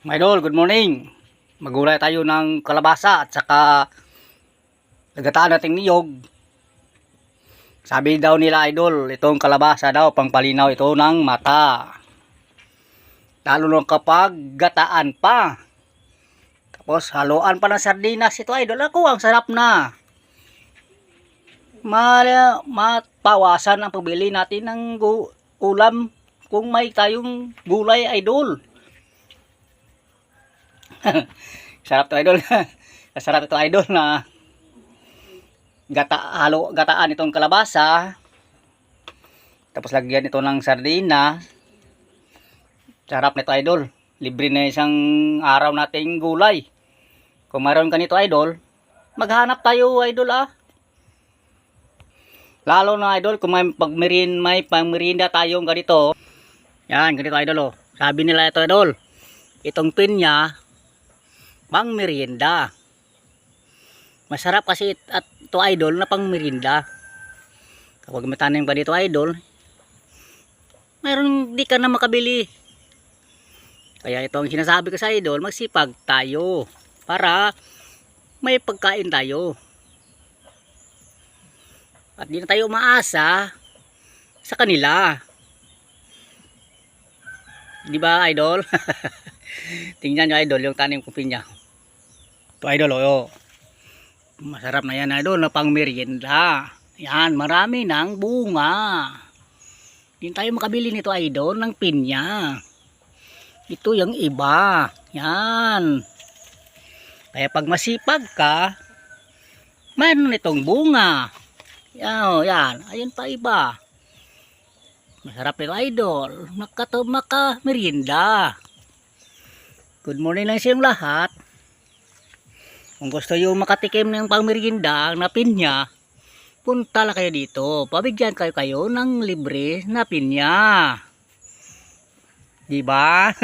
Mga idol, good morning. Magulay tayo ng kalabasa at saka lagataan nating niyog. Sabi daw nila idol, itong kalabasa daw pangpalinaw ito ng mata. Lalo na kapag gataan pa. Tapos haluan pa ng sardinas ito idol. Ako, ang sarap na. Mapawasan ang pabili natin ng ulam kung may tayong gulay idol. Sarap to idol. Sarap ito idol na gataan itong kalabasa. Tapos lagyan ito ng sardina. Sarap nito idol. Libre na isang araw nating gulay. Kung mayroon ka nito idol, maghanap tayo idol Lalo na idol kung may pangmerienda tayong ganito. Yan, ganito idol Sabi nila ito idol, itong pinya pang merienda. Masarap kasi at ito idol na pang merienda. Kapag may tanim ka dito idol, mayroon di ka na makabili. Kaya ito ang sinasabi ko sa idol, magsipag tayo para may pagkain tayo. At di na tayo umaasa sa kanila. Di ba idol? Tingnan nyo idol yung tanim kong pinya. Ito idol masarap na yan idol na pang merienda. Yan, marami ng bunga. Hindi tayo makabili nito idol ng pinya. Ito yung iba. Yan. Kaya pag masipag ka, mayroon itong bunga. Yan. Ayun pa iba. Masarap ito idol. Maka merienda. Good morning lang sa inyong lahat. Kung gusto nyo makatikim ng pangmerienda na pinya, punta lang kayo dito. Pabigyan kayo ng libre na pinya. Diba?